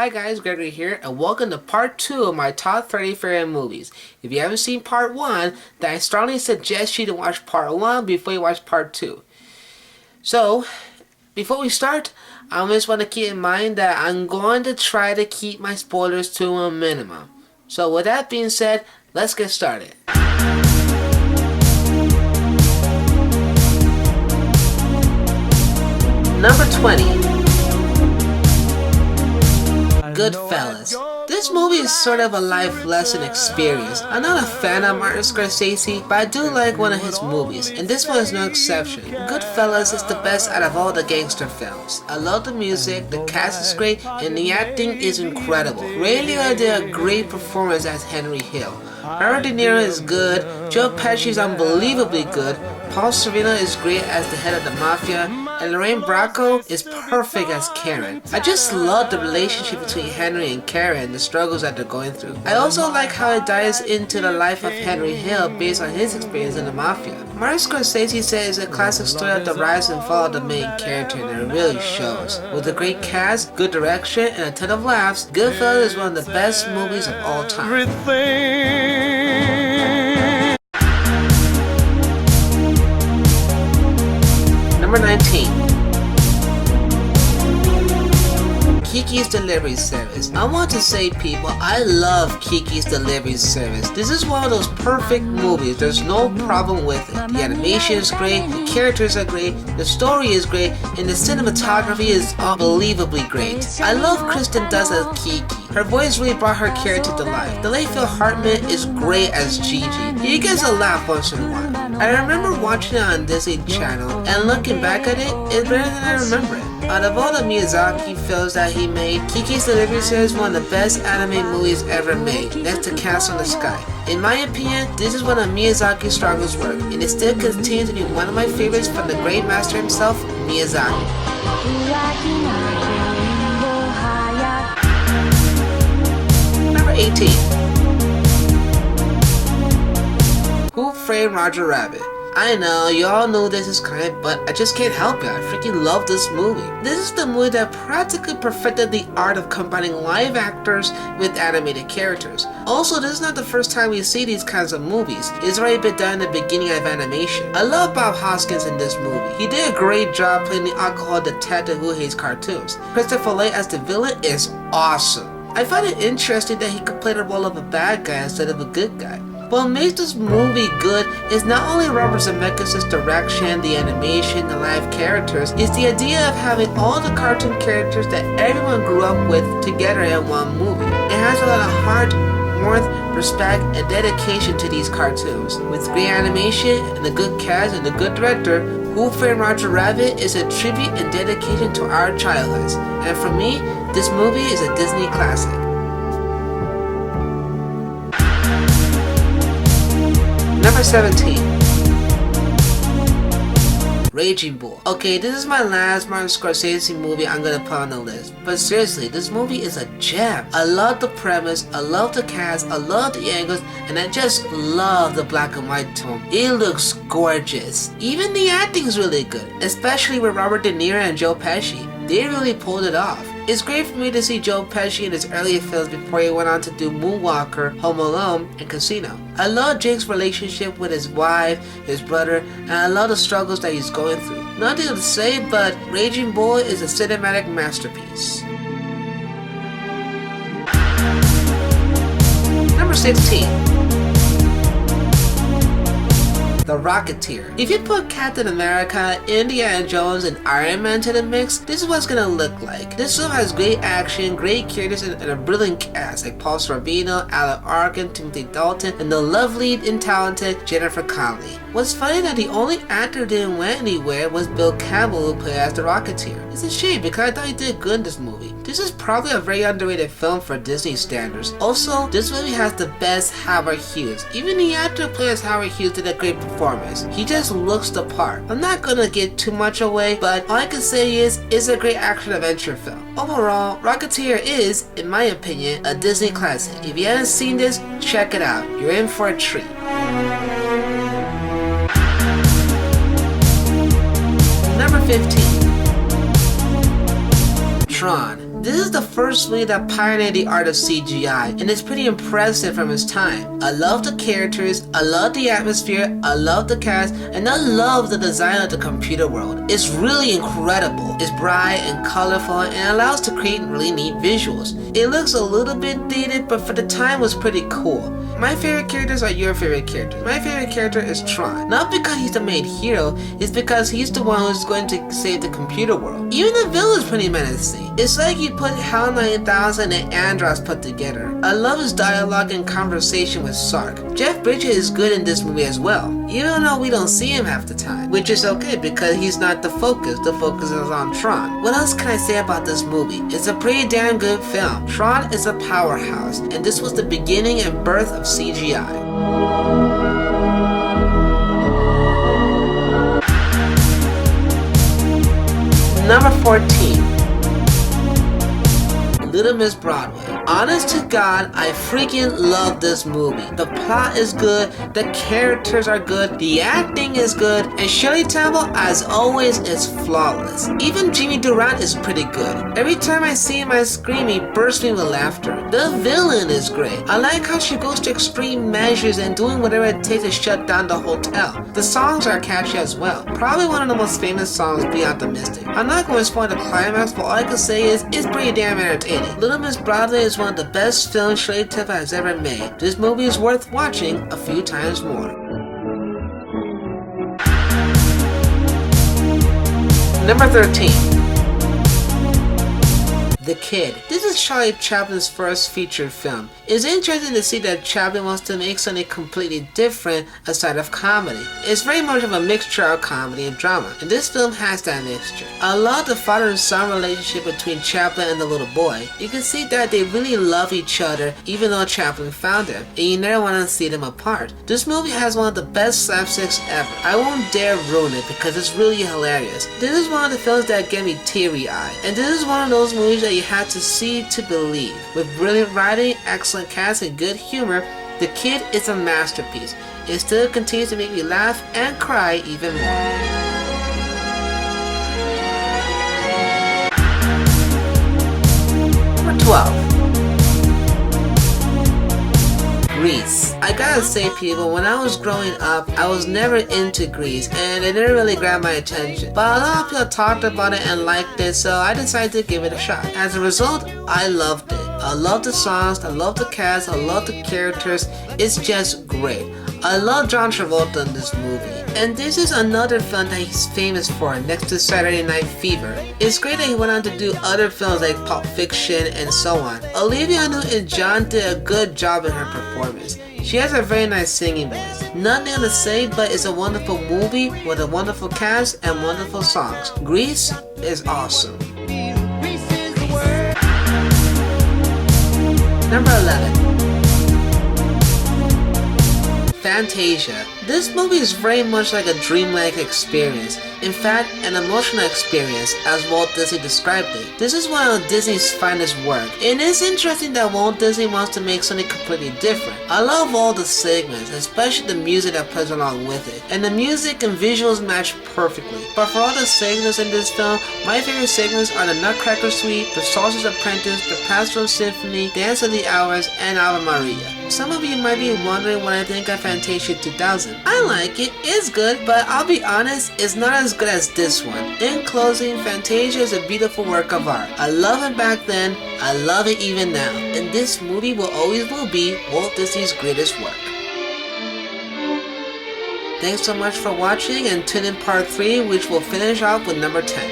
Hi guys, Gregory here, and welcome to part 2 of my top 30 favorite movies. If you haven't seen part 1, then I strongly suggest you to watch part 1 before you watch part 2. So, before we start, I just want to keep in mind that I'm going to try to keep my spoilers to a minimum. So with that being said, let's get started. Number 20. Goodfellas. This movie is sort of a life lesson experience. I'm not a fan of Martin Scorsese, but I do like one of his movies, and this one is no exception. Goodfellas is the best out of all the gangster films. I love the music, the cast is great, and the acting is incredible. Ray Liotta did a great performance as Henry Hill. Robert De Niro is good, Joe Pesci is unbelievably good, Paul Sorvino is great as the head of the mafia, and Lorraine Bracco is perfect as Karen. I just love the relationship between Henry and Karen and the struggles that they're going through. I also like how it dives into the life of Henry Hill based on his experience in the mafia. Martin Scorsese says it's a classic story of the rise and fall of the main character, and it really shows. With a great cast, good direction, and a ton of laughs, Goodfellas is one of the best movies of all time. Number 19. Kiki's Delivery Service. I want to say, people, I love Kiki's Delivery Service. This is one of those perfect movies. There's no problem with it. The animation is great, the characters are great, the story is great, and the cinematography is unbelievably great. I love Kristen Dunst as Kiki. Her voice really brought her character to life. The late Phil Hartman is great as Gigi. He gets a laugh once in a while. I remember watching it on Disney Channel, and looking back at it, it's better than I remember it. Out of all the Miyazaki films that he made, Kiki's Delivery Service is one of the best anime movies ever made, next to Castle in the Sky. In my opinion, this is one of Miyazaki's strongest work, and it still continues to be one of my favorites from the great master himself, Miyazaki. Number 18. Who Framed Roger Rabbit? I know, you all know this is coming, but I just can't help it. I freaking love this movie. This is the movie that practically perfected the art of combining live actors with animated characters. Also, this is not the first time we see these kinds of movies. It's already been done in the beginning of animation. I love Bob Hoskins in this movie. He did a great job playing the alcohol detective who hates cartoons. Christopher Lee as the villain is awesome. I find it interesting that he could play the role of a bad guy instead of a good guy. What makes this movie good is not only Robert Zemeckis' direction, the animation, the live characters, it's the idea of having all the cartoon characters that everyone grew up with together in one movie. It has a lot of heart, warmth, respect, and dedication to these cartoons. With great animation and a good cast and a good director, Who Framed Roger Rabbit is a tribute and dedication to our childhoods. And for me, this movie is a Disney classic. Number 17. Raging Bull. Okay, this is my last Martin Scorsese movie I'm gonna put on the list. But seriously, this movie is a gem. I love the premise, I love the cast, I love the angles, and I just love the black and white tone. It looks gorgeous. Even the acting is really good, especially with Robert De Niro and Joe Pesci. They really pulled it off. It's great for me to see Joe Pesci in his earlier films before he went on to do Moonwalker, Home Alone, and Casino. I love Jake's relationship with his wife, his brother, and I love the struggles that he's going through. Nothing to say, but Raging Bull is a cinematic masterpiece. Number 16. The Rocketeer. If you put Captain America, Indiana Jones, and Iron Man to the mix, this is what it's gonna look like. This film has great action, great characters, and a brilliant cast like Paul Sorvino, Alan Arkin, Timothy Dalton, and the lovely and talented Jennifer Connelly. What's funny that the only actor who didn't went anywhere was Bill Campbell, who played as the Rocketeer. It's a shame because I thought he did good in this movie. This is probably a very underrated film for Disney standards. Also, this movie has the best Howard Hughes. Even the actor who plays Howard Hughes did a great performance. He just looks the part. I'm not gonna give too much away, but all I can say is it's a great action adventure film. Overall, Rocketeer is, in my opinion, a Disney classic. If you haven't seen this, check it out. You're in for a treat. Number 15. Tron. This is the first movie that pioneered the art of CGI, and it's pretty impressive from its time. I love the characters, I love the atmosphere, I love the cast, and I love the design of the computer world. It's really incredible. It's bright and colorful and allows to create really neat visuals. It looks a little bit dated, but for the time was pretty cool. My favorite characters are your favorite characters. My favorite character is Tron. Not because he's the main hero, it's because he's the one who's going to save the computer world. Even the villain is pretty menacing. It's like you put HAL 9000 and Andros put together. I love his dialogue and conversation with Sark. Jeff Bridges is good in this movie as well, even though we don't see him half the time, which is okay because he's not the focus is on Tron. What else can I say about this movie? It's a pretty damn good film. Tron is a powerhouse, and this was the beginning and birth of CGI. Number 14. Little Miss Broadway. Honest to God, I freaking love this movie. The plot is good, the characters are good, the acting is good, and Shirley Temple, as always, is flawless. Even Jimmy Durant is pretty good. Every time I see him on screen, he bursts me with laughter. The villain is great. I like how she goes to extreme measures and doing whatever it takes to shut down the hotel. The songs are catchy as well. Probably one of the most famous songs, Be Optimistic. I'm not going to spoil the climax, but all I can say is, it's pretty damn entertaining. Little Miss Broadway is one of the best films Shirley Temple has ever made. This movie is worth watching a few times more. Number 13. The Kid. This is Charlie Chaplin's first feature film. It's interesting to see that Chaplin wants to make something completely different aside of comedy. It's very much of a mixture of comedy and drama, and this film has that mixture. I love the father and son relationship between Chaplin and the little boy. You can see that they really love each other even though Chaplin found them, and you never want to see them apart. This movie has one of the best slapsticks ever. I won't dare ruin it because it's really hilarious. This is one of the films that get me teary-eyed, and this is one of those movies that you have to see to believe. With brilliant writing, excellent cast, and good humor, The Kid is a masterpiece. It still continues to make me laugh and cry even more. Number 12. Grease. I gotta say, people, when I was growing up, I was never into Grease, and it didn't really grab my attention. But a lot of people talked about it and liked it, so I decided to give it a shot. As a result, I loved it. I love the songs, I love the cast, I love the characters. It's just great. I love John Travolta in this movie. And this is another film that he's famous for, next to Saturday Night Fever. It's great that he went on to do other films like Pulp Fiction and so on. Olivia Newton-John did a good job in her performance. She has a very nice singing voice. Nothing to say, but it's a wonderful movie with a wonderful cast and wonderful songs. Grease is awesome. Number 11. Fantasia. This movie is very much like a dreamlike experience. In fact, an emotional experience, as Walt Disney described it. This is one of Disney's finest work, and it's interesting that Walt Disney wants to make something completely different. I love all the segments, especially the music that plays along with it, and the music and visuals match perfectly. But for all the segments in this film, my favorite segments are the Nutcracker Suite, the Sorcerer's Apprentice, the Pastoral Symphony, Dance of the Hours, and Ave Maria. Some of you might be wondering what I think of Fantasia 2000. I like it, it's good, but I'll be honest, it's not as good as this one. In closing, Fantasia is a beautiful work of art. I love it back then, I love it even now, and this movie will be Walt Disney's greatest work. Thanks so much for watching, and tune in part 3, which will finish off with number 10.